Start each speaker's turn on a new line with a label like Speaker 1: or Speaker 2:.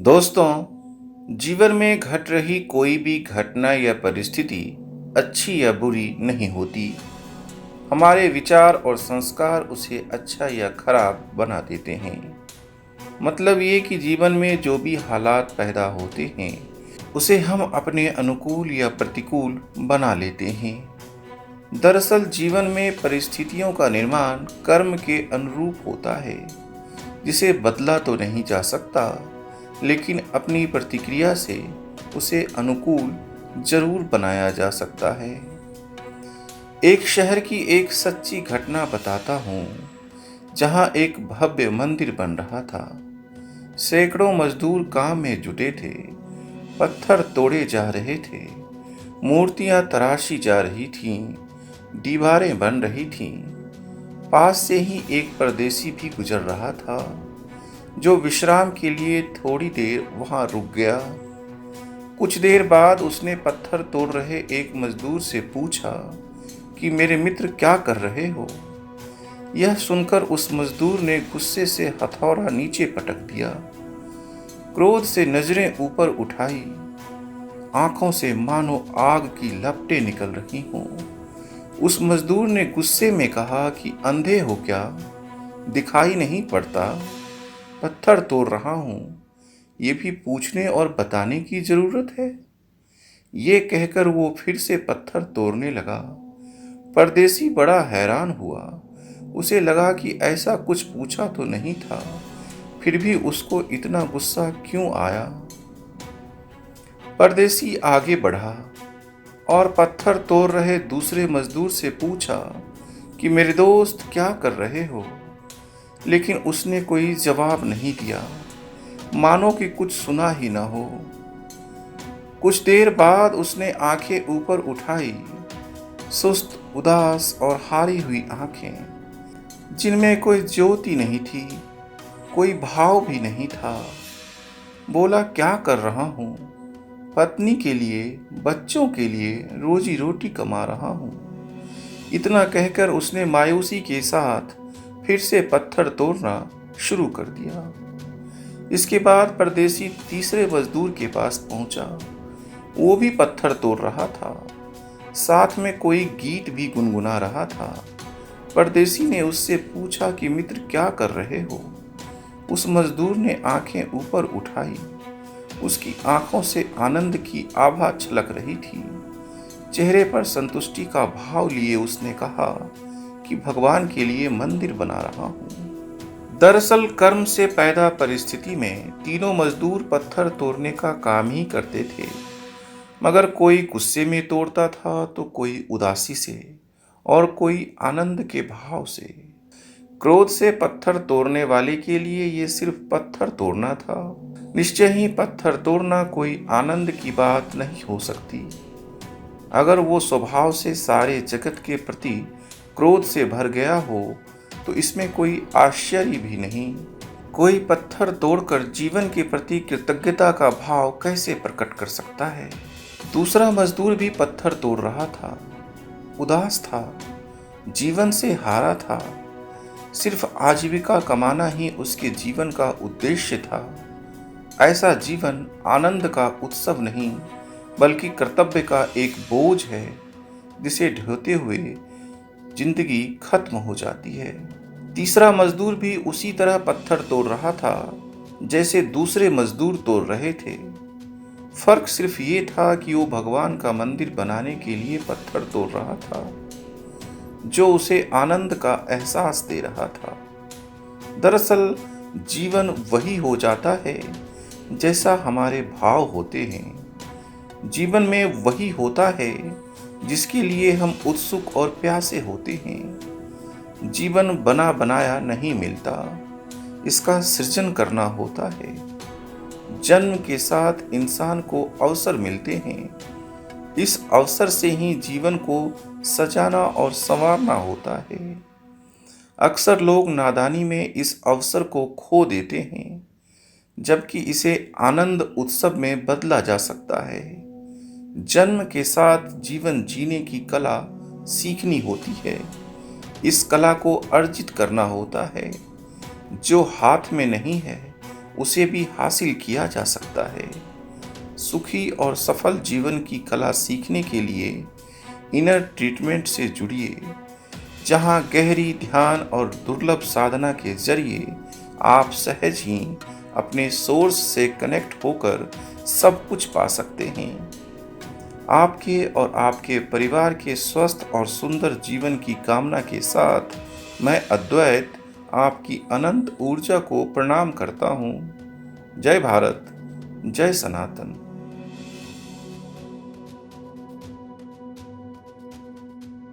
Speaker 1: दोस्तों, जीवन में घट रही कोई भी घटना या परिस्थिति अच्छी या बुरी नहीं होती। हमारे विचार और संस्कार उसे अच्छा या खराब बना देते हैं। मतलब ये कि जीवन में जो भी हालात पैदा होते हैं उसे हम अपने अनुकूल या प्रतिकूल बना लेते हैं। दरअसल जीवन में परिस्थितियों का निर्माण कर्म के अनुरूप होता है, जिसे बदला तो नहीं जा सकता, लेकिन अपनी प्रतिक्रिया से उसे अनुकूल जरूर बनाया जा सकता है। एक शहर की एक सच्ची घटना बताता हूँ, जहाँ एक भव्य मंदिर बन रहा था। सैकड़ों मजदूर काम में जुटे थे, पत्थर तोड़े जा रहे थे, मूर्तियाँ तराशी जा रही थीं, दीवारें बन रही थीं। पास से ही एक परदेसी भी गुजर रहा था, जो विश्राम के लिए थोड़ी देर वहां रुक गया। कुछ देर बाद उसने पत्थर तोड़ रहे एक मजदूर से पूछा कि मेरे मित्र क्या कर रहे हो। यह सुनकर उस मजदूर ने गुस्से से हथौड़ा नीचे पटक दिया, क्रोध से नजरें ऊपर उठाई, आंखों से मानो आग की लपटें निकल रही हों। उस मजदूर ने गुस्से में कहा कि अंधे हो क्या, दिखाई नहीं पड़ता? पत्थर तोड़ रहा हूं, ये भी पूछने और बताने की जरूरत है? ये कहकर वो फिर से पत्थर तोड़ने लगा। परदेसी बड़ा हैरान हुआ। उसे लगा कि ऐसा कुछ पूछा तो नहीं था, फिर भी उसको इतना गुस्सा क्यों आया। परदेसी आगे बढ़ा और पत्थर तोड़ रहे दूसरे मजदूर से पूछा कि मेरे दोस्त क्या कर रहे हो, लेकिन उसने कोई जवाब नहीं दिया, मानो कि कुछ सुना ही न हो। कुछ देर बाद उसने आंखें ऊपर उठाई, सुस्त, उदास और हारी हुई आंखें, जिनमें कोई ज्योति नहीं थी, कोई भाव भी नहीं था। बोला, क्या कर रहा हूँ? पत्नी के लिए, बच्चों के लिए रोजी रोटी कमा रहा हूँ। इतना कहकर उसने मायूसी के साथ फिर से पत्थर तोड़ना शुरू कर दिया। इसके बाद परदेसी तीसरे मजदूर के पास पहुंचा। वो भी पत्थर तोड़ रहा था, साथ में कोई गीत भी गुनगुना रहा था। परदेसी ने उससे पूछा कि मित्र क्या कर रहे हो? उस मजदूर ने आंखें ऊपर उठाई। उसकी आंखों से आनंद की आभा छलक रही थी। चेहरे पर संतुष्टि का भाव लिए उसने कहा कि भगवान के लिए मंदिर बना रहा हूँ। दरअसल कर्म से पैदा परिस्थिति में तीनों मजदूर पत्थर तोड़ने का काम ही करते थे, मगर कोई गुस्से में तोड़ता था तो कोई उदासी से और कोई आनंद के भाव से। क्रोध से पत्थर तोड़ने वाले के लिए ये सिर्फ पत्थर तोड़ना था। निश्चय ही पत्थर तोड़ना कोई आनंद की बात नहीं हो सकती। अगर वो स्वभाव से सारे जगत के प्रति क्रोध से भर गया हो तो इसमें कोई आश्चर्य भी नहीं। कोई पत्थर तोड़कर जीवन के प्रति कृतज्ञता का भाव कैसे प्रकट कर सकता है? दूसरा मजदूर भी पत्थर तोड़ रहा था, उदास था, जीवन से हारा था। सिर्फ आजीविका कमाना ही उसके जीवन का उद्देश्य था। ऐसा जीवन आनंद का उत्सव नहीं, बल्कि कर्तव्य का एक बोझ है, जिसे ढोते हुए जिंदगी खत्म हो जाती है। तीसरा मजदूर भी उसी तरह पत्थर तोड़ रहा था जैसे दूसरे मजदूर तोड़ रहे थे। फर्क सिर्फ ये था कि वो भगवान का मंदिर बनाने के लिए पत्थर तोड़ रहा था, जो उसे आनंद का एहसास दे रहा था। दरअसल जीवन वही हो जाता है जैसा हमारे भाव होते हैं। जीवन में वही होता है जिसके लिए हम उत्सुक और प्यासे होते हैं। जीवन बना बनाया नहीं मिलता, इसका सृजन करना होता है। जन्म के साथ इंसान को अवसर मिलते हैं। इस अवसर से ही जीवन को सजाना और संवारना होता है। अक्सर लोग नादानी में इस अवसर को खो देते हैं, जबकि इसे आनंद उत्सव में बदला जा सकता है। जन्म के साथ जीवन जीने की कला सीखनी होती है। इस कला को अर्जित करना होता है। जो हाथ में नहीं है उसे भी हासिल किया जा सकता है। सुखी और सफल जीवन की कला सीखने के लिए इनर ट्रीटमेंट से जुड़िए, जहां गहरी ध्यान और दुर्लभ साधना के जरिए आप सहज ही अपने सोर्स से कनेक्ट होकर सब कुछ पा सकते हैं। आपके और आपके परिवार के स्वस्थ और सुंदर जीवन की कामना के साथ मैं अद्वैत आपकी अनंत ऊर्जा को प्रणाम करता हूँ। जय भारत, जय सनातन।